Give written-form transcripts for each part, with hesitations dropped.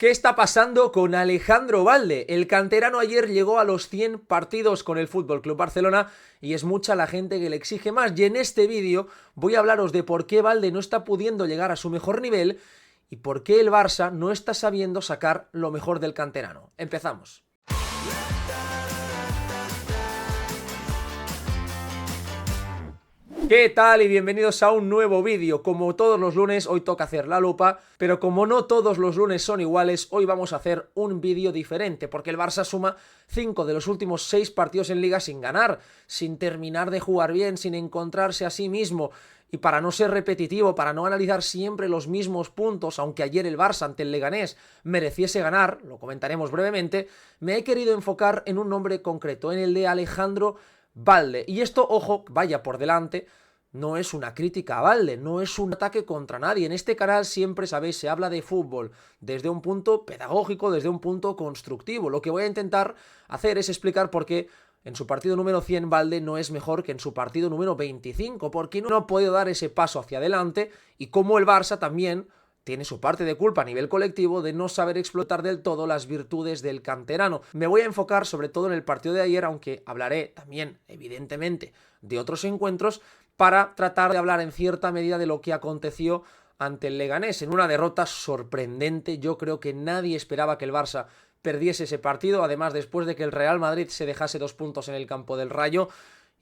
¿Qué está pasando con Alejandro Balde? El canterano ayer llegó a los 100 partidos con el FC Barcelona y es mucha la gente que le exige más. Y en este vídeo voy a hablaros de por qué Balde no está pudiendo llegar a su mejor nivel y por qué el Barça no está sabiendo sacar lo mejor del canterano. Empezamos. ¿Qué tal? Y bienvenidos a un nuevo vídeo. Como todos los lunes, hoy toca hacer la lupa, pero como no todos los lunes son iguales, hoy vamos a hacer un vídeo diferente, porque el Barça suma 5 de los últimos 6 partidos en Liga sin ganar, sin terminar de jugar bien, sin encontrarse a sí mismo. Y para no ser repetitivo, para no analizar siempre los mismos puntos, aunque ayer el Barça ante el Leganés mereciese ganar, lo comentaremos brevemente, me he querido enfocar en un nombre concreto, en el de Alejandro Balde. Y esto, ojo, vaya por delante, no es una crítica a Balde, no es un ataque contra nadie. En este canal siempre, sabéis, se habla de fútbol desde un punto pedagógico, desde un punto constructivo. Lo que voy a intentar hacer es explicar por qué en su partido número 100 Balde no es mejor que en su partido número 25, porque no ha podido dar ese paso hacia adelante y cómo el Barça también tiene su parte de culpa a nivel colectivo de no saber explotar del todo las virtudes del canterano. Me voy a enfocar sobre todo en el partido de ayer, aunque hablaré también, evidentemente, de otros encuentros, para tratar de hablar en cierta medida de lo que aconteció ante el Leganés, en una derrota sorprendente. Yo creo que nadie esperaba que el Barça perdiese ese partido, además después de que el Real Madrid se dejase 2 puntos en el campo del Rayo,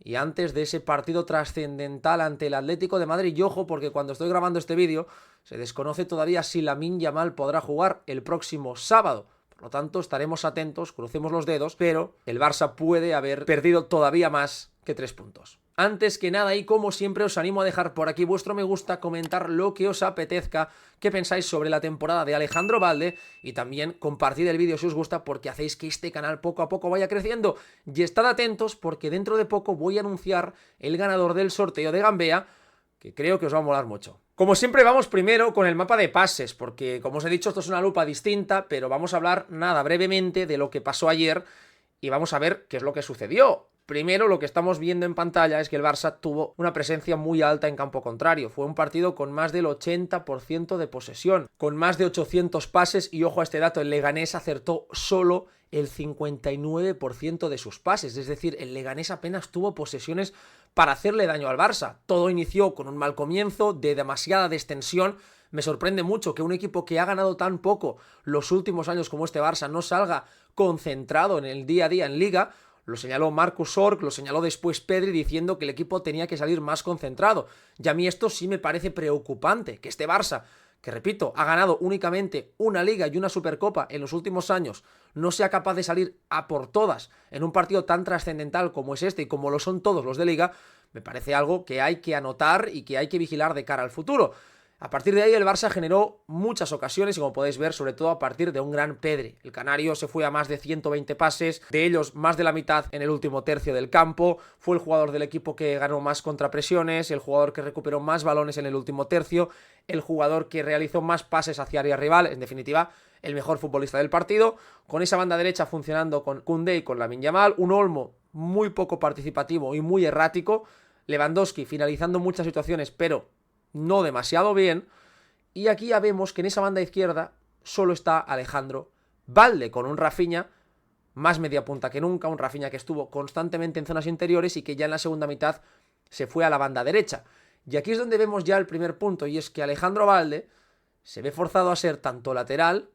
y antes de ese partido trascendental ante el Atlético de Madrid. Y ojo, porque cuando estoy grabando este vídeo se desconoce todavía si Lamine Yamal podrá jugar el próximo sábado. Por lo tanto, estaremos atentos, crucemos los dedos, pero el Barça puede haber perdido todavía más que 3 puntos. Antes que nada, y como siempre, os animo a dejar por aquí vuestro me gusta, comentar lo que os apetezca, qué pensáis sobre la temporada de Alejandro Balde y también compartid el vídeo si os gusta, porque hacéis que este canal poco a poco vaya creciendo. Y estad atentos porque dentro de poco voy a anunciar el ganador del sorteo de Gambea, que creo que os va a molar mucho. Como siempre, vamos primero con el mapa de pases, porque como os he dicho, esto es una lupa distinta, pero vamos a hablar brevemente de lo que pasó ayer y vamos a ver qué es lo que sucedió. Primero, lo que estamos viendo en pantalla es que el Barça tuvo una presencia muy alta en campo contrario. Fue un partido con más del 80% de posesión, con más de 800 pases y, ojo a este dato, el Leganés acertó solo el 59% de sus pases. Es decir, el Leganés apenas tuvo posesiones para hacerle daño al Barça. Todo inició con un mal comienzo, de demasiada extensión. Me sorprende mucho que un equipo que ha ganado tan poco los últimos años como este Barça no salga concentrado en el día a día en Liga. Lo señaló Marcus Ork, lo señaló después Pedri diciendo que el equipo tenía que salir más concentrado. Y a mí esto sí me parece preocupante, que este Barça, que repito, ha ganado únicamente una Liga y una Supercopa en los últimos años, no sea capaz de salir a por todas en un partido tan trascendental como es este y como lo son todos los de Liga. Me parece algo que hay que anotar y que hay que vigilar de cara al futuro. A partir de ahí el Barça generó muchas ocasiones y como podéis ver, sobre todo a partir de un gran Pedri. El canario se fue a más de 120 pases, de ellos más de la mitad en el último tercio del campo. Fue el jugador del equipo que ganó más contrapresiones, el jugador que recuperó más balones en el último tercio, el jugador que realizó más pases hacia área rival, en definitiva, el mejor futbolista del partido. Con esa banda derecha funcionando con Koundé y con Lamine Yamal, un Olmo muy poco participativo y muy errático, Lewandowski finalizando muchas situaciones, pero no demasiado bien, y aquí ya vemos que en esa banda izquierda solo está Alejandro Balde, con un Rafinha más media punta que nunca, un Rafinha que estuvo constantemente en zonas interiores y que ya en la segunda mitad se fue a la banda derecha. Y aquí es donde vemos ya el primer punto, y es que Alejandro Balde se ve forzado a ser tanto lateral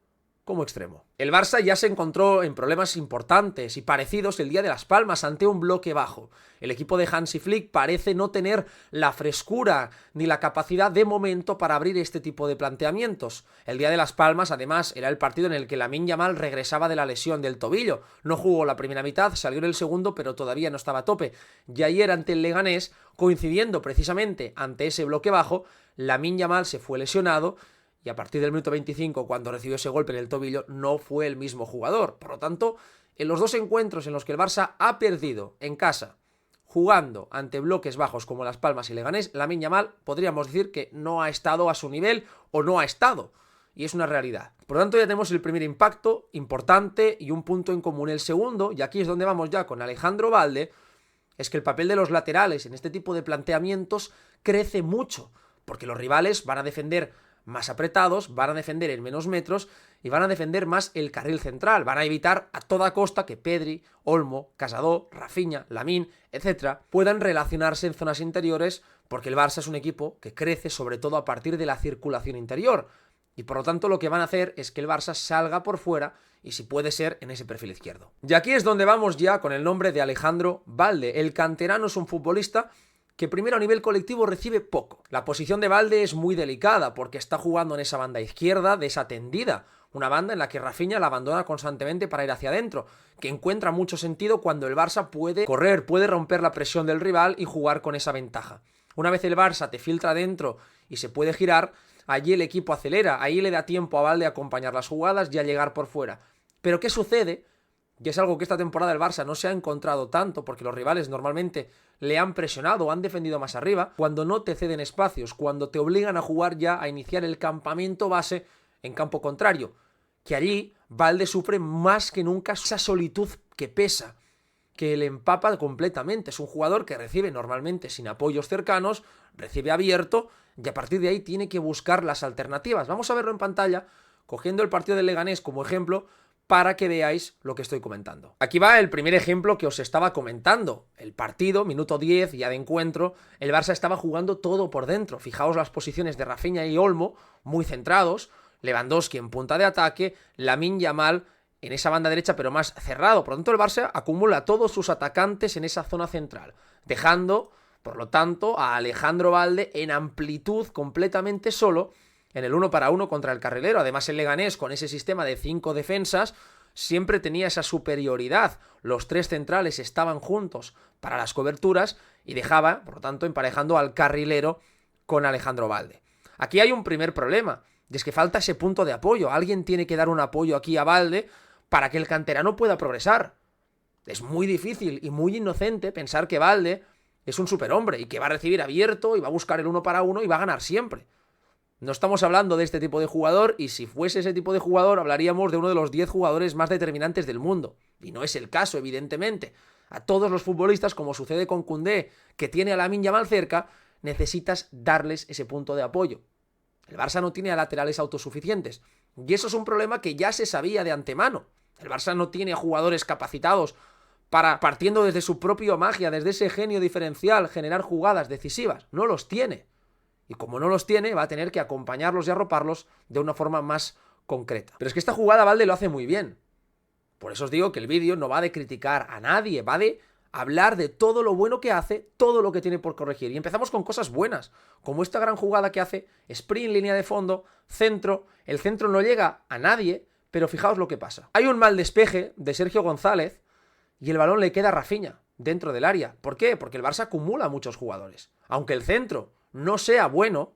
como extremo. El Barça ya se encontró en problemas importantes y parecidos el día de Las Palmas ante un bloque bajo. El equipo de Hansi Flick parece no tener la frescura ni la capacidad de momento para abrir este tipo de planteamientos. El día de Las Palmas, además, era el partido en el que Lamine Yamal regresaba de la lesión del tobillo. No jugó la primera mitad, salió en el segundo, pero todavía no estaba a tope. Y ayer ante el Leganés, coincidiendo precisamente ante ese bloque bajo, Lamine Yamal se fue lesionado. Y a partir del minuto 25, cuando recibió ese golpe en el tobillo, no fue el mismo jugador. Por lo tanto, en los 2 encuentros en los que el Barça ha perdido en casa, jugando ante bloques bajos como Las Palmas y Leganés, Lamine Yamal podríamos decir que no ha estado a su nivel o no ha estado. Y es una realidad. Por lo tanto, ya tenemos el primer impacto importante y un punto en común. El segundo, y aquí es donde vamos ya con Alejandro Balde, es que el papel de los laterales en este tipo de planteamientos crece mucho, porque los rivales van a defender más apretados, van a defender en menos metros y van a defender más el carril central. Van a evitar a toda costa que Pedri, Olmo, Casado, Rafinha, Lamine, etc. puedan relacionarse en zonas interiores, porque el Barça es un equipo que crece sobre todo a partir de la circulación interior. Y por lo tanto lo que van a hacer es que el Barça salga por fuera y si puede ser en ese perfil izquierdo. Y aquí es donde vamos ya con el nombre de Alejandro Balde. El canterano es un futbolista que primero a nivel colectivo recibe poco. La posición de Balde es muy delicada porque está jugando en esa banda izquierda desatendida, una banda en la que Rafinha la abandona constantemente para ir hacia adentro, que encuentra mucho sentido cuando el Barça puede correr, puede romper la presión del rival y jugar con esa ventaja. Una vez el Barça te filtra dentro y se puede girar, allí el equipo acelera, ahí le da tiempo a Balde a acompañar las jugadas y a llegar por fuera. Pero ¿qué sucede? Y es algo que esta temporada el Barça no se ha encontrado tanto, porque los rivales normalmente le han presionado o han defendido más arriba, cuando no te ceden espacios, cuando te obligan a jugar ya a iniciar el campamento base en campo contrario, que allí Balde sufre más que nunca esa solitud que pesa, que le empapa completamente. Es un jugador que recibe normalmente sin apoyos cercanos, recibe abierto y a partir de ahí tiene que buscar las alternativas. Vamos a verlo en pantalla, cogiendo el partido del Leganés como ejemplo, para que veáis lo que estoy comentando. Aquí va el primer ejemplo que os estaba comentando. El partido, minuto 10, ya de encuentro, el Barça estaba jugando todo por dentro. Fijaos las posiciones de Rafinha y Olmo, muy centrados, Lewandowski en punta de ataque, Lamine Yamal en esa banda derecha pero más cerrado. Por lo tanto el Barça acumula todos sus atacantes en esa zona central, dejando, por lo tanto, a Alejandro Balde en amplitud completamente solo en el 1 para 1 contra el carrilero. Además el Leganés, con ese sistema de 5 defensas, siempre tenía esa superioridad. Los 3 centrales estaban juntos para las coberturas y dejaba, por lo tanto, emparejando al carrilero con Alejandro Balde. Aquí hay un primer problema, y es que falta ese punto de apoyo. Alguien tiene que dar un apoyo aquí a Balde para que el canterano pueda progresar. Es muy difícil y muy inocente pensar que Balde es un superhombre y que va a recibir abierto y va a buscar el 1 para 1 y va a ganar siempre. No estamos hablando de este tipo de jugador, y si fuese ese tipo de jugador hablaríamos de uno de los 10 jugadores más determinantes del mundo. Y no es el caso, evidentemente. A todos los futbolistas, como sucede con Koundé, que tiene a Lamine Yamal cerca, necesitas darles ese punto de apoyo. El Barça no tiene a laterales autosuficientes. Y eso es un problema que ya se sabía de antemano. El Barça no tiene a jugadores capacitados para, partiendo desde su propia magia, desde ese genio diferencial, generar jugadas decisivas. No los tiene. Y como no los tiene, va a tener que acompañarlos y arroparlos de una forma más concreta. Pero es que esta jugada Balde lo hace muy bien. Por eso os digo que el vídeo no va de criticar a nadie, va de hablar de todo lo bueno que hace, todo lo que tiene por corregir. Y empezamos con cosas buenas, como esta gran jugada que hace, sprint, línea de fondo, centro. El centro no llega a nadie, pero fijaos lo que pasa. Hay un mal despeje de Sergio González y el balón le queda a Rafinha dentro del área. ¿Por qué? Porque el Barça acumula muchos jugadores. Aunque el centro no sea bueno,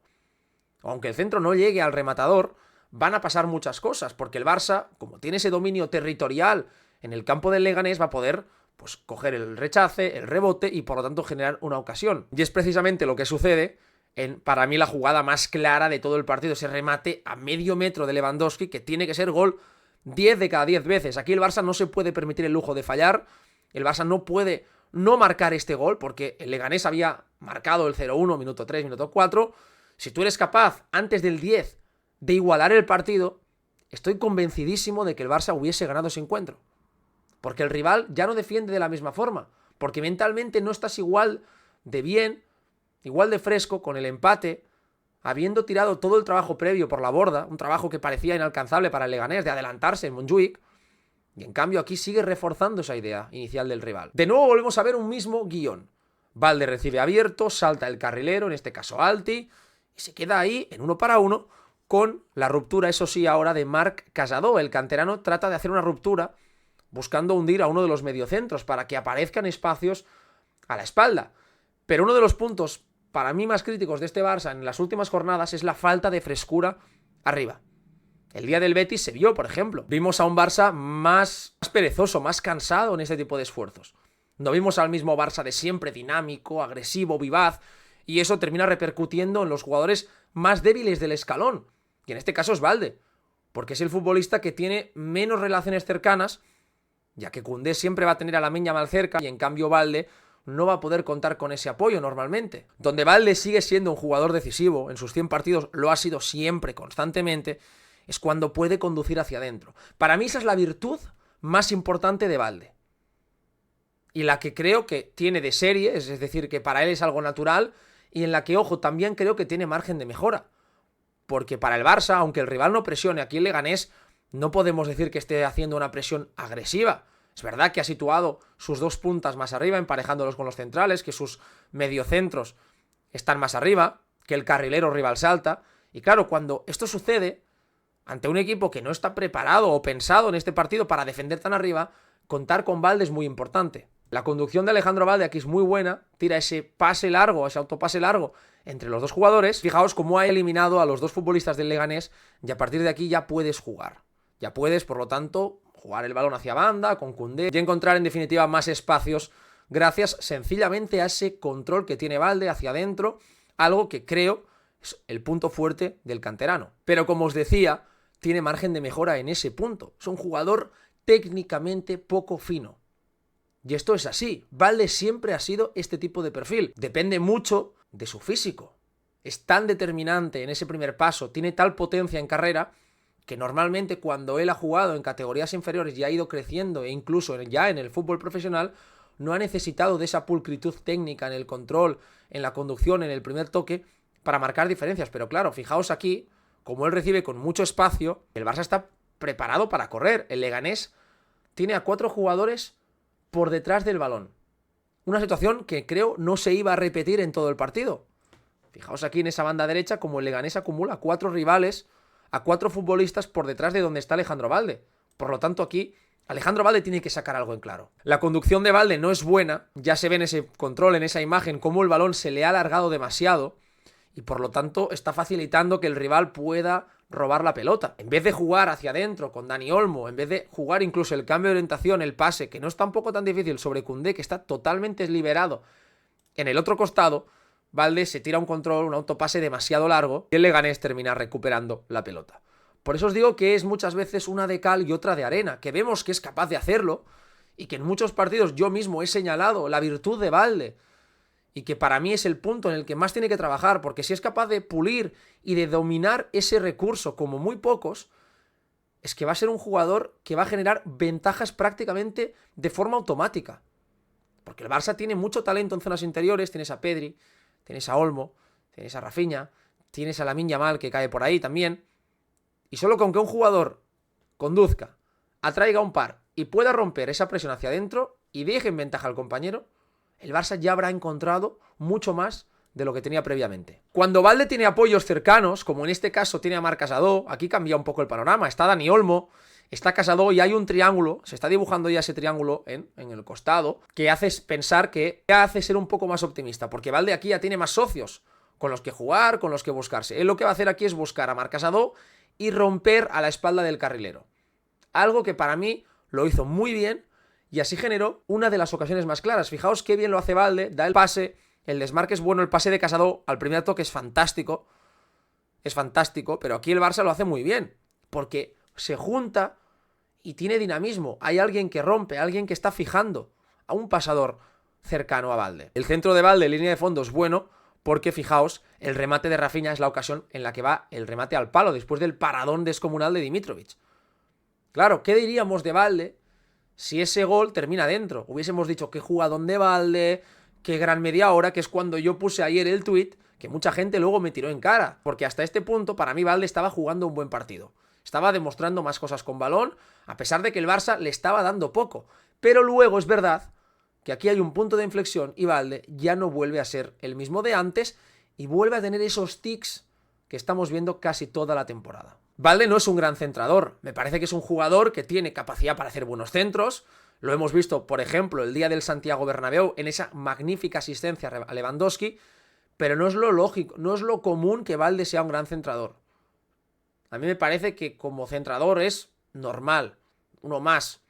aunque el centro no llegue al rematador, van a pasar muchas cosas, porque el Barça, como tiene ese dominio territorial en el campo del Leganés, va a poder pues coger el rechace, el rebote y por lo tanto generar una ocasión. Y es precisamente lo que sucede en, para mí, la jugada más clara de todo el partido, ese remate a medio metro de Lewandowski, que tiene que ser gol 10 de cada 10 veces. Aquí el Barça no se puede permitir el lujo de fallar, el Barça no puede no marcar este gol, porque el Leganés había marcado el 0-1, minuto 3, minuto 4. Si tú eres capaz, antes del 10, de igualar el partido, estoy convencidísimo de que el Barça hubiese ganado ese encuentro. Porque el rival ya no defiende de la misma forma, porque mentalmente no estás igual de bien, igual de fresco con el empate, habiendo tirado todo el trabajo previo por la borda, un trabajo que parecía inalcanzable para el Leganés de adelantarse en Montjuic. Y en cambio aquí sigue reforzando esa idea inicial del rival. De nuevo volvemos a ver un mismo guión. Balde recibe abierto, salta el carrilero, en este caso Alti, y se queda ahí en 1 para 1 con la ruptura, eso sí, ahora de Marc Casado. El canterano trata de hacer una ruptura buscando hundir a uno de los mediocentros para que aparezcan espacios a la espalda. Pero uno de los puntos para mí más críticos de este Barça en las últimas jornadas es la falta de frescura arriba. El día del Betis se vio, por ejemplo. Vimos a un Barça más perezoso, más cansado en este tipo de esfuerzos. No vimos al mismo Barça de siempre, dinámico, agresivo, vivaz, y eso termina repercutiendo en los jugadores más débiles del escalón. Y en este caso es Balde, porque es el futbolista que tiene menos relaciones cercanas, ya que Koundé siempre va a tener a Lamine Yamal cerca, y en cambio Balde no va a poder contar con ese apoyo normalmente. Donde Balde sigue siendo un jugador decisivo, en sus 100 partidos lo ha sido siempre, constantemente, es cuando puede conducir hacia adentro. Para mí esa es la virtud más importante de Balde. Y la que creo que tiene de serie, es decir, que para él es algo natural, y en la que, ojo, también creo que tiene margen de mejora. Porque para el Barça, aunque el rival no presione, aquí el Leganés no podemos decir que esté haciendo una presión agresiva. Es verdad que ha situado sus dos puntas más arriba, emparejándolos con los centrales, que sus mediocentros están más arriba, que el carrilero rival salta. Y claro, cuando esto sucede, ante un equipo que no está preparado o pensado en este partido para defender tan arriba, contar con Balde es muy importante. La conducción de Alejandro Balde aquí es muy buena, tira ese pase largo, ese autopase largo entre los dos jugadores. Fijaos cómo ha eliminado a los dos futbolistas del Leganés y a partir de aquí ya puedes jugar. Ya puedes, por lo tanto, jugar el balón hacia banda, con Koundé y encontrar en definitiva más espacios gracias sencillamente a ese control que tiene Balde hacia adentro, algo que creo es el punto fuerte del canterano. Pero como os decía, tiene margen de mejora en ese punto. Es un jugador técnicamente poco fino. Y esto es así. Balde siempre ha sido este tipo de perfil. Depende mucho de su físico. Es tan determinante en ese primer paso, tiene tal potencia en carrera, que normalmente cuando él ha jugado en categorías inferiores y ha ido creciendo e incluso ya en el fútbol profesional, no ha necesitado de esa pulcritud técnica en el control, en la conducción, en el primer toque, para marcar diferencias. Pero claro, fijaos aquí, como él recibe con mucho espacio, el Barça está preparado para correr. El Leganés tiene a 4 jugadores por detrás del balón. Una situación que creo no se iba a repetir en todo el partido. Fijaos aquí en esa banda derecha como el Leganés acumula 4 rivales a 4 futbolistas por detrás de donde está Alejandro Balde. Por lo tanto aquí Alejandro Balde tiene que sacar algo en claro. La conducción de Balde no es buena, ya se ve en ese control, en esa imagen, cómo el balón se le ha alargado demasiado y por lo tanto está facilitando que el rival pueda robar la pelota. En vez de jugar hacia adentro con Dani Olmo, en vez de jugar incluso el cambio de orientación, el pase, que no es tampoco tan difícil, sobre Koundé, que está totalmente liberado en el otro costado, Balde se tira un control, un autopase demasiado largo y el Leganés termina recuperando la pelota. Por eso os digo que es muchas veces una de cal y otra de arena, que vemos que es capaz de hacerlo y que en muchos partidos yo mismo he señalado la virtud de Balde y que para mí es el punto en el que más tiene que trabajar, porque si es capaz de pulir y de dominar ese recurso como muy pocos, es que va a ser un jugador que va a generar ventajas prácticamente de forma automática. Porque el Barça tiene mucho talento en zonas interiores, tienes a Pedri, tienes a Olmo, tienes a Rafinha, tienes a Lamine Yamal que cae por ahí también. Y solo con que un jugador conduzca, atraiga un par y pueda romper esa presión hacia adentro y deje en ventaja al compañero, el Barça ya habrá encontrado mucho más de lo que tenía previamente. Cuando Balde tiene apoyos cercanos, como en este caso tiene a Marc Casado, aquí cambia un poco el panorama. Está Dani Olmo, está Casado y hay un triángulo, se está dibujando ya ese triángulo en el costado, que hace pensar que ya hace ser un poco más optimista, porque Balde aquí ya tiene más socios con los que jugar, con los que buscarse. Él lo que va a hacer aquí es buscar a Marc Casado y romper a la espalda del carrilero. Algo que para mí lo hizo muy bien y así generó una de las ocasiones más claras. Fijaos qué bien lo hace Balde, da el pase, el desmarque es bueno, el pase de Casado al primer toque es fantástico, pero aquí el Barça lo hace muy bien, porque se junta y tiene dinamismo. Hay alguien que rompe, alguien que está fijando a un pasador cercano a Balde. El centro de Balde, línea de fondo, es bueno, porque fijaos, el remate de Rafinha es la ocasión en la que va el remate al palo, después del paradón descomunal de Dimitrovic. Claro, ¿qué diríamos de Balde si ese gol termina dentro? Hubiésemos dicho qué jugadón de Balde, qué gran media hora, que es cuando yo puse ayer el tuit, que mucha gente luego me tiró en cara, porque hasta este punto para mí Balde estaba jugando un buen partido. Estaba demostrando más cosas con balón, a pesar de que el Barça le estaba dando poco. Pero luego es verdad que aquí hay un punto de inflexión y Balde ya no vuelve a ser el mismo de antes y vuelve a tener esos tics que estamos viendo casi toda la temporada. Balde no es un gran centrador, me parece que es un jugador que tiene capacidad para hacer buenos centros, lo hemos visto, por ejemplo, el día del Santiago Bernabéu en esa magnífica asistencia a Lewandowski, pero no es lo lógico, no es lo común que Balde sea un gran centrador. A mí me parece que como centrador es normal, uno más.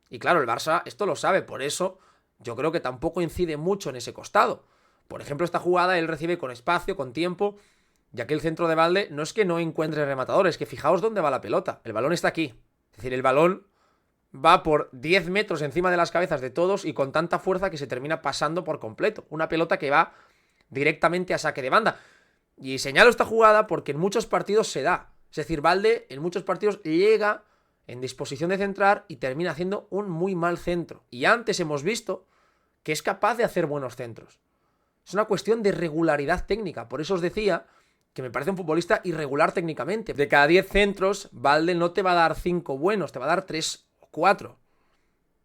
Y claro, el Barça esto lo sabe, por eso yo creo que tampoco incide mucho en ese costado. Por ejemplo, esta jugada él recibe con espacio, con tiempo, ya que el centro de Balde no es que no encuentre rematadores, es que fijaos dónde va la pelota. El balón está aquí. Es decir, el balón va por 10 metros encima de las cabezas de todos y con tanta fuerza que se termina pasando por completo. Una pelota que va directamente a saque de banda. Y señalo esta jugada porque en muchos partidos se da. Es decir, Balde en muchos partidos llega en disposición de centrar y termina haciendo un muy mal centro. Y antes hemos visto que es capaz de hacer buenos centros. Es una cuestión de regularidad técnica. Por eso os decía que me parece un futbolista irregular técnicamente. De cada 10 centros, Balde no te va a dar 5 buenos, te va a dar 3 o 4.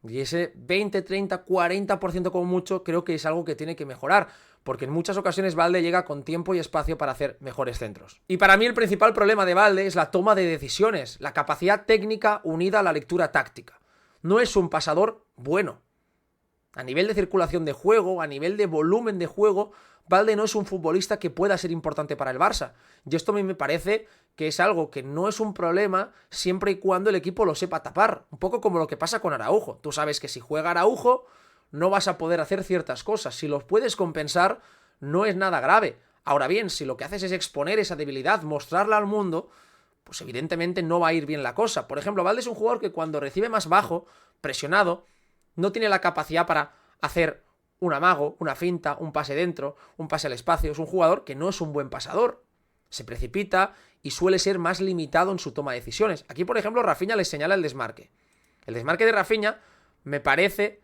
Y ese 20, 30, 40% como mucho creo que es algo que tiene que mejorar, porque en muchas ocasiones Balde llega con tiempo y espacio para hacer mejores centros. Y para mí el principal problema de Balde es la toma de decisiones, la capacidad técnica unida a la lectura táctica. No es un pasador bueno. A nivel de circulación de juego, a nivel de volumen de juego, Balde no es un futbolista que pueda ser importante para el Barça. Y esto a mí me parece que es algo que no es un problema siempre y cuando el equipo lo sepa tapar. Un poco como lo que pasa con Araujo. Tú sabes que si juega Araujo no vas a poder hacer ciertas cosas. Si los puedes compensar, no es nada grave. Ahora bien, si lo que haces es exponer esa debilidad, mostrarla al mundo, pues evidentemente no va a ir bien la cosa. Por ejemplo, Balde es un jugador que cuando recibe más bajo, presionado, no tiene la capacidad para hacer un amago, una finta, un pase dentro, un pase al espacio. Es un jugador que no es un buen pasador. Se precipita y suele ser más limitado en su toma de decisiones. Aquí, por ejemplo, Rafinha les señala el desmarque. El desmarque de Rafinha me parece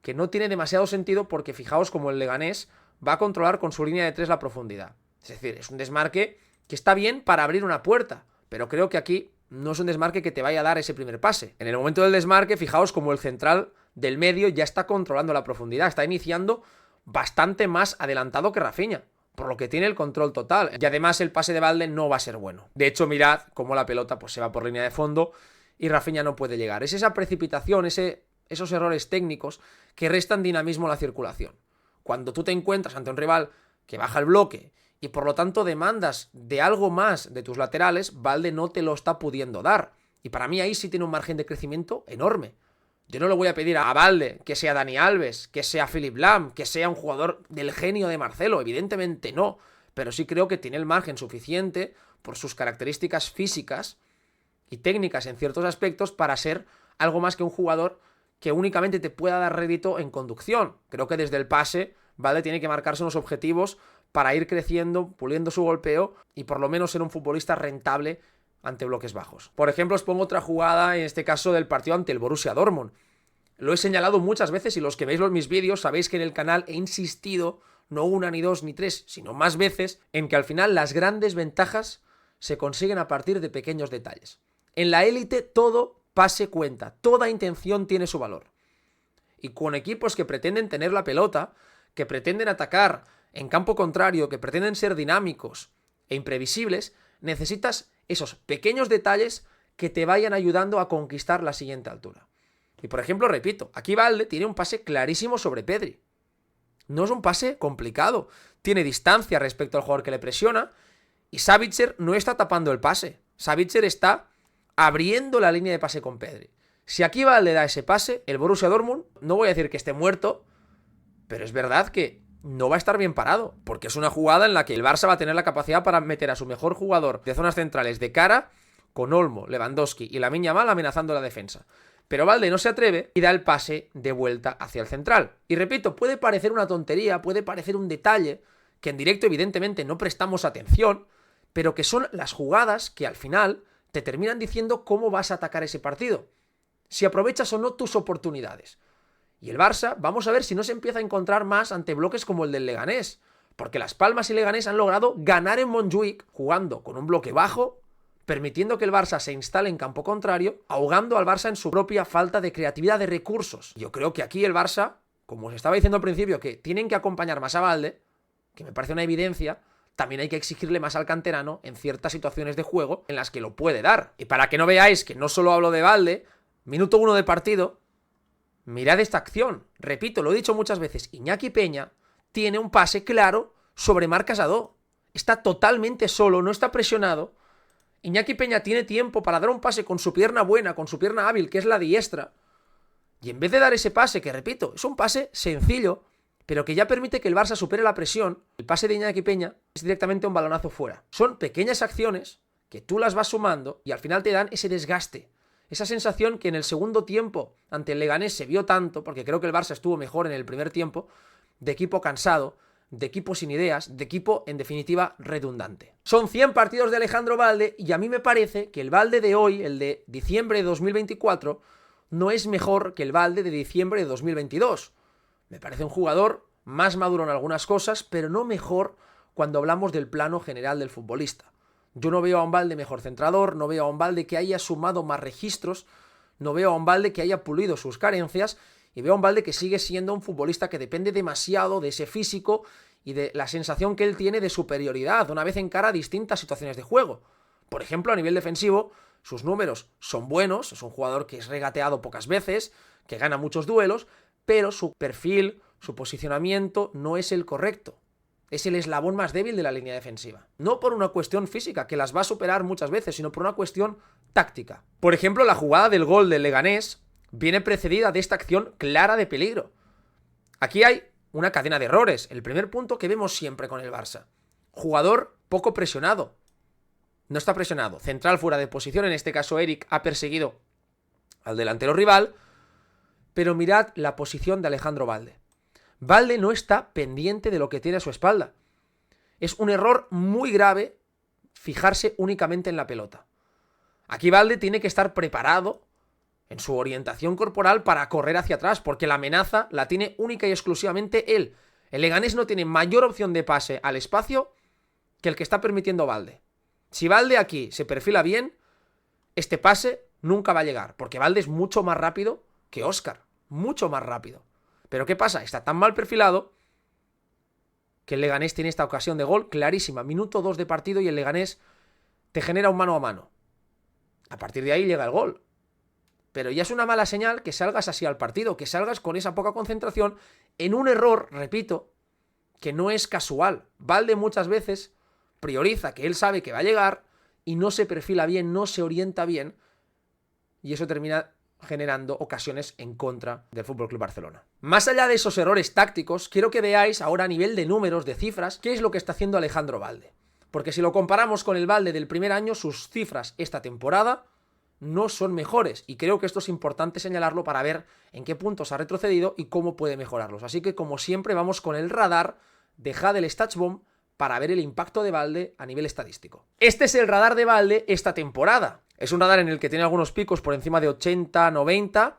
que no tiene demasiado sentido porque fijaos como el Leganés va a controlar con su línea de 3 la profundidad. Es decir, es un desmarque que está bien para abrir una puerta, pero creo que aquí no es un desmarque que te vaya a dar ese primer pase. En el momento del desmarque, fijaos como el central del medio ya está controlando la profundidad, está iniciando bastante más adelantado que Rafinha, por lo que tiene el control total. Y además el pase de Balde no va a ser bueno. De hecho, mirad cómo la pelota pues se va por línea de fondo y Rafinha no puede llegar. Es esa precipitación, esos errores técnicos que restan dinamismo a la circulación. Cuando tú te encuentras ante un rival que baja el bloque y por lo tanto demandas de algo más de tus laterales, Balde no te lo está pudiendo dar. Y para mí ahí sí tiene un margen de crecimiento enorme. Yo no le voy a pedir a Balde que sea Dani Alves, que sea Philipp Lahm, que sea un jugador del genio de Marcelo, evidentemente no, pero sí creo que tiene el margen suficiente por sus características físicas y técnicas en ciertos aspectos para ser algo más que un jugador que únicamente te pueda dar rédito en conducción. Creo que desde el pase Balde tiene que marcarse unos objetivos para ir creciendo, puliendo su golpeo y por lo menos ser un futbolista rentable ante bloques bajos. Por ejemplo, os pongo otra jugada, en este caso del partido ante el Borussia Dortmund. Lo he señalado muchas veces y los que veis mis vídeos sabéis que en el canal he insistido, no una, ni dos, ni tres, sino más veces, en que al final las grandes ventajas se consiguen a partir de pequeños detalles. En la élite todo pase cuenta, toda intención tiene su valor. Y con equipos que pretenden tener la pelota, que pretenden atacar en campo contrario, que pretenden ser dinámicos e imprevisibles, necesitas esos pequeños detalles que te vayan ayudando a conquistar la siguiente altura. Y por ejemplo, repito, aquí Balde tiene un pase clarísimo sobre Pedri. No es un pase complicado. Tiene distancia respecto al jugador que le presiona y Sabitzer no está tapando el pase. Sabitzer está abriendo la línea de pase con Pedri. Si aquí Balde da ese pase, el Borussia Dortmund, no voy a decir que esté muerto, pero es verdad que no va a estar bien parado, porque es una jugada en la que el Barça va a tener la capacidad para meter a su mejor jugador de zonas centrales de cara, con Olmo, Lewandowski y Lamine Yamal amenazando la defensa. Pero Balde no se atreve y da el pase de vuelta hacia el central. Y repito, puede parecer una tontería, puede parecer un detalle, que en directo evidentemente no prestamos atención, pero que son las jugadas que al final te terminan diciendo cómo vas a atacar ese partido. Si aprovechas o no tus oportunidades. Y el Barça, vamos a ver si no se empieza a encontrar más ante bloques como el del Leganés. Porque Las Palmas y Leganés han logrado ganar en Montjuic jugando con un bloque bajo, permitiendo que el Barça se instale en campo contrario, ahogando al Barça en su propia falta de creatividad de recursos. Yo creo que aquí el Barça, como os estaba diciendo al principio, que tienen que acompañar más a Balde, que me parece una evidencia, también hay que exigirle más al canterano en ciertas situaciones de juego en las que lo puede dar. Y para que no veáis que no solo hablo de Balde, minuto 1 del partido, mirad esta acción. Repito, lo he dicho muchas veces, Iñaki Peña tiene un pase claro sobre Marc Casado. Está totalmente solo, no está presionado. Iñaki Peña tiene tiempo para dar un pase con su pierna buena, con su pierna hábil, que es la diestra. Y en vez de dar ese pase, que repito, es un pase sencillo, pero que ya permite que el Barça supere la presión, el pase de Iñaki Peña es directamente un balonazo fuera. Son pequeñas acciones que tú las vas sumando y al final te dan ese desgaste, Esa sensación que en el segundo tiempo ante el Leganés se vio tanto, porque creo que el Barça estuvo mejor en el primer tiempo, de equipo cansado, de equipo sin ideas, de equipo, en definitiva, redundante. Son 100 partidos de Alejandro Balde y a mí me parece que el Balde de hoy, el de diciembre de 2024, no es mejor que el Balde de diciembre de 2022. Me parece un jugador más maduro en algunas cosas, pero no mejor cuando hablamos del plano general del futbolista. Yo no veo a un Balde mejor centrador, no veo a un Balde que haya sumado más registros, no veo a un Balde que haya pulido sus carencias, y veo a un Balde que sigue siendo un futbolista que depende demasiado de ese físico y de la sensación que él tiene de superioridad una vez encara distintas situaciones de juego. Por ejemplo, a nivel defensivo, sus números son buenos, es un jugador que es regateado pocas veces, que gana muchos duelos, pero su perfil, su posicionamiento no es el correcto. Es el eslabón más débil de la línea defensiva. No por una cuestión física, que las va a superar muchas veces, sino por una cuestión táctica. Por ejemplo, la jugada del gol del Leganés viene precedida de esta acción clara de peligro. Aquí hay una cadena de errores. El primer punto que vemos siempre con el Barça. Jugador poco presionado. No está presionado. Central fuera de posición, en este caso Eric ha perseguido al delantero rival, pero mirad la posición de Alejandro Balde. Balde no está pendiente de lo que tiene a su espalda. Es un error muy grave fijarse únicamente en la pelota. Aquí Balde tiene que estar preparado en su orientación corporal para correr hacia atrás, porque la amenaza la tiene única y exclusivamente él. El Leganés no tiene mayor opción de pase al espacio que el que está permitiendo Balde. Si Balde aquí se perfila bien, este pase nunca va a llegar, porque Balde es mucho más rápido que Óscar, mucho más rápido. Pero ¿qué pasa? Está tan mal perfilado que el Leganés tiene esta ocasión de gol clarísima. Minuto 2 de partido y el Leganés te genera un mano a mano. A partir de ahí llega el gol. Pero ya es una mala señal que salgas así al partido, que salgas con esa poca concentración en un error, repito, que no es casual. Balde muchas veces prioriza que él sabe que va a llegar y no se perfila bien, no se orienta bien, y eso termina generando ocasiones en contra del FC Barcelona. Más allá de esos errores tácticos, quiero que veáis ahora a nivel de números, de cifras, qué es lo que está haciendo Alejandro Balde. Porque si lo comparamos con el Balde del primer año, sus cifras esta temporada no son mejores, y creo que esto es importante señalarlo para ver en qué puntos ha retrocedido y cómo puede mejorarlos. Así que, como siempre, vamos con el radar de Hadel Statsbomb para ver el impacto de Balde a nivel estadístico. Este es el radar de Balde esta temporada. Es un radar en el que tiene algunos picos por encima de 80, 90,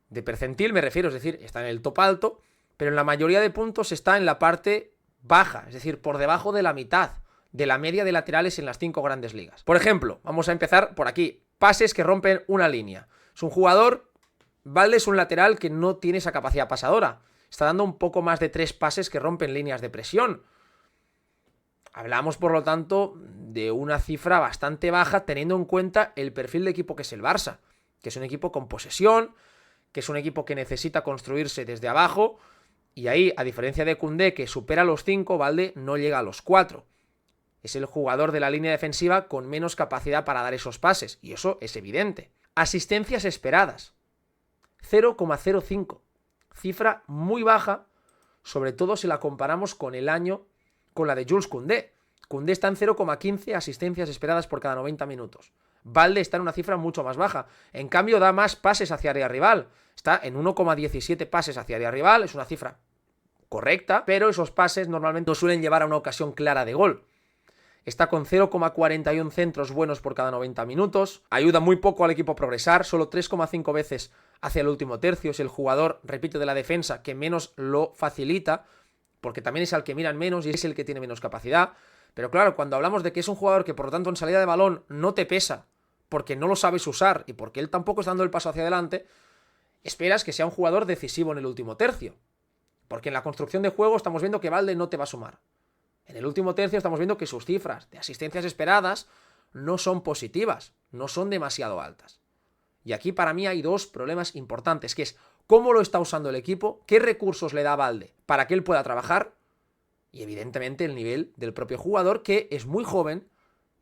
de percentil me refiero, es decir, está en el top alto, pero en la mayoría de puntos está en la parte baja, es decir, por debajo de la mitad de la media de laterales en las 5 grandes ligas. Por ejemplo, vamos a empezar por aquí, pases que rompen una línea. Es un jugador, Balde es un lateral que no tiene esa capacidad pasadora, está dando un poco más de 3 pases que rompen líneas de presión. Hablamos, por lo tanto, de una cifra bastante baja teniendo en cuenta el perfil de equipo que es el Barça, que es un equipo con posesión, que es un equipo que necesita construirse desde abajo, y ahí, a diferencia de Koundé, que supera los 5, Balde no llega a los 4. Es el jugador de la línea defensiva con menos capacidad para dar esos pases, y eso es evidente. Asistencias esperadas, 0,05, cifra muy baja, sobre todo si la comparamos con el año con la de Jules Koundé. Koundé está en 0,15 asistencias esperadas por cada 90 minutos. Balde está en una cifra mucho más baja. En cambio, da más pases hacia área rival. Está en 1,17 pases hacia área rival. Es una cifra correcta, pero esos pases normalmente no suelen llevar a una ocasión clara de gol. Está con 0,41 centros buenos por cada 90 minutos. Ayuda muy poco al equipo a progresar. Solo 3,5 veces hacia el último tercio. Es el jugador, repito, de la defensa que menos lo facilita, porque también es al que miran menos y es el que tiene menos capacidad. Pero claro, cuando hablamos de que es un jugador que por lo tanto en salida de balón no te pesa, porque no lo sabes usar y porque él tampoco está dando el paso hacia adelante, esperas que sea un jugador decisivo en el último tercio. Porque en la construcción de juego estamos viendo que Balde no te va a sumar. En el último tercio estamos viendo que sus cifras de asistencias esperadas no son positivas, no son demasiado altas. Y aquí para mí hay dos problemas importantes, que es cómo lo está usando el equipo, qué recursos le da Balde para que él pueda trabajar, y evidentemente el nivel del propio jugador, que es muy joven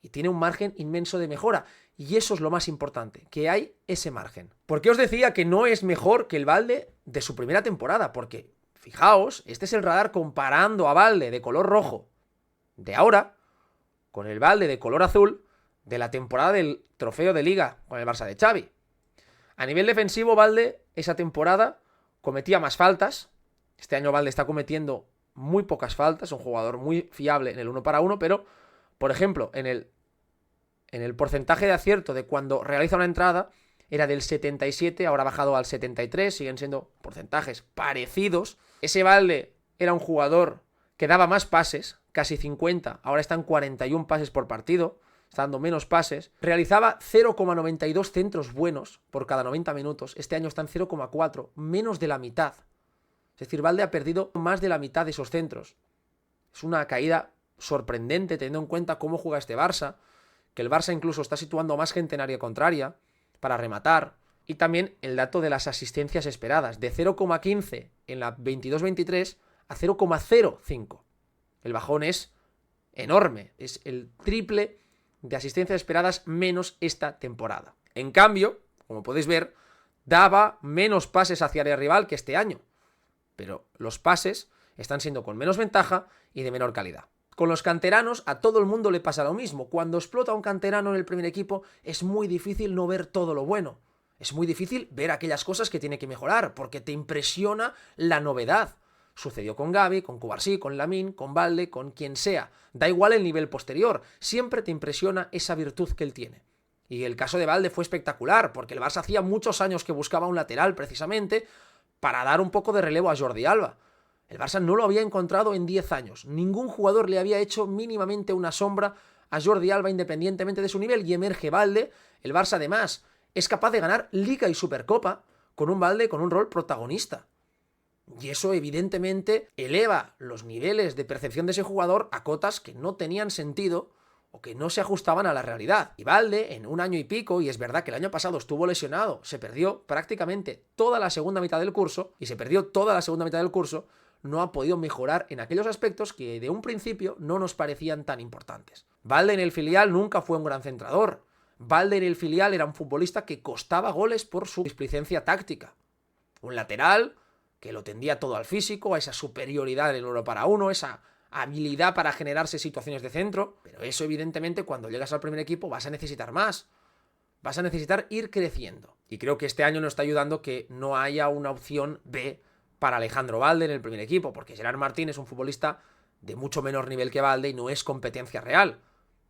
y tiene un margen inmenso de mejora. Y eso es lo más importante, que hay ese margen. ¿Por qué os decía que no es mejor que el Balde de su primera temporada? Porque, fijaos, este es el radar comparando a Balde de color rojo de ahora con el Balde de color azul de la temporada del trofeo de Liga con el Barça de Xavi. A nivel defensivo, Balde esa temporada cometía más faltas. Este año Balde está cometiendo muy pocas faltas, un jugador muy fiable en el 1 para 1, pero, por ejemplo, en el porcentaje de acierto de cuando realiza una entrada era del 77, ahora ha bajado al 73, siguen siendo porcentajes parecidos. Ese Balde era un jugador que daba más pases, casi 50, ahora está en 41 pases por partido, está dando menos pases. Realizaba 0,92 centros buenos por cada 90 minutos, este año está en 0,4, menos de la mitad. Es decir, Balde ha perdido más de la mitad de esos centros. Es una caída sorprendente teniendo en cuenta cómo juega este Barça, que el Barça incluso está situando más gente en área contraria para rematar, y también el dato de las asistencias esperadas, de 0,15 en la 22-23 a 0,05. El bajón es enorme, es el triple de asistencias esperadas menos esta temporada. En cambio, como podéis ver, daba menos pases hacia área rival que este año, pero los pases están siendo con menos ventaja y de menor calidad. Con los canteranos a todo el mundo le pasa lo mismo. Cuando explota un canterano en el primer equipo es muy difícil no ver todo lo bueno. Es muy difícil ver aquellas cosas que tiene que mejorar porque te impresiona la novedad. Sucedió con Gavi, con Cubarsí, con Lamine, con Balde, con quien sea. Da igual el nivel posterior. Siempre te impresiona esa virtud que él tiene. Y el caso de Balde fue espectacular porque el Barça hacía muchos años que buscaba un lateral precisamente para dar un poco de relevo a Jordi Alba. El Barça no lo había encontrado en 10 años. Ningún jugador le había hecho mínimamente una sombra a Jordi Alba independientemente de su nivel y emerge Balde. El Barça además es capaz de ganar Liga y Supercopa con un Balde con un rol protagonista. Y eso evidentemente eleva los niveles de percepción de ese jugador a cotas que no tenían sentido o que no se ajustaban a la realidad. Y Balde, en un año y pico, y es verdad que el año pasado estuvo lesionado, se perdió prácticamente toda la segunda mitad del curso, no ha podido mejorar en aquellos aspectos que de un principio no nos parecían tan importantes. Balde en el filial nunca fue un gran centrador. Balde en el filial era un futbolista que costaba goles por su displicencia táctica. Un lateral que lo tendía todo al físico, a esa superioridad en el 1 para 1, esa habilidad para generarse situaciones de centro, pero eso evidentemente cuando llegas al primer equipo vas a necesitar más. Vas a necesitar ir creciendo. Y creo que este año nos está ayudando que no haya una opción B para Alejandro Balde en el primer equipo, porque Gerard Martín es un futbolista de mucho menor nivel que Balde y no es competencia real.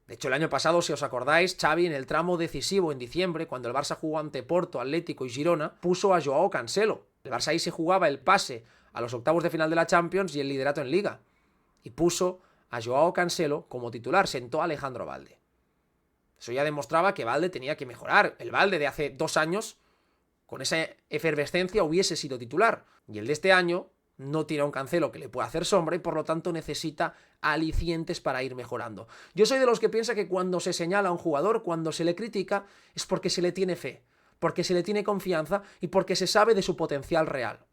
De hecho, el año pasado, si os acordáis, Xavi en el tramo decisivo en diciembre, cuando el Barça jugó ante Porto, Atlético y Girona, puso a Joao Cancelo. El Barça ahí se jugaba el pase a los octavos de final de la Champions y el liderato en Liga. Y puso a Joao Cancelo como titular, sentó a Alejandro Balde. Eso ya demostraba que Balde tenía que mejorar. El Balde de hace 2 años, con esa efervescencia, hubiese sido titular. Y el de este año no tiene a un Cancelo que le pueda hacer sombra y por lo tanto necesita alicientes para ir mejorando. Yo soy de los que piensa que cuando se señala a un jugador, cuando se le critica, es porque se le tiene fe, porque se le tiene confianza y porque se sabe de su potencial real.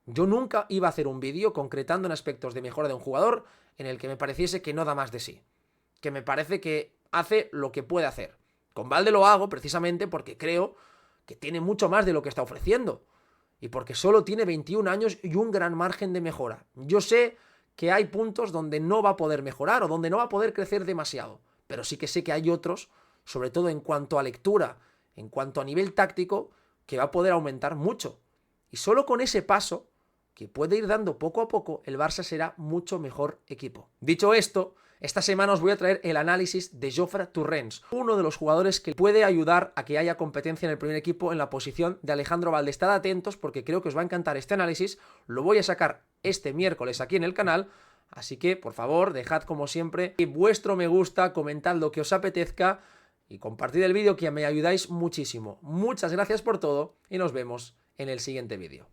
Yo nunca iba a hacer un vídeo concretando en aspectos de mejora de un jugador en el que me pareciese que no da más de sí, que me parece que hace lo que puede hacer. Con Balde lo hago precisamente porque creo que tiene mucho más de lo que está ofreciendo y porque solo tiene 21 años y un gran margen de mejora. Yo sé que hay puntos donde no va a poder mejorar o donde no va a poder crecer demasiado, pero sí que sé que hay otros, sobre todo en cuanto a lectura, en cuanto a nivel táctico, que va a poder aumentar mucho. Y solo con ese paso, que puede ir dando poco a poco, el Barça será mucho mejor equipo. Dicho esto, esta semana os voy a traer el análisis de Jofre Torrents, uno de los jugadores que puede ayudar a que haya competencia en el primer equipo en la posición de Alejandro Balde. Estad atentos porque creo que os va a encantar este análisis, lo voy a sacar este miércoles aquí en el canal, así que por favor dejad como siempre vuestro me gusta, comentad lo que os apetezca y compartid el vídeo que me ayudáis muchísimo. Muchas gracias por todo y nos vemos en el siguiente vídeo.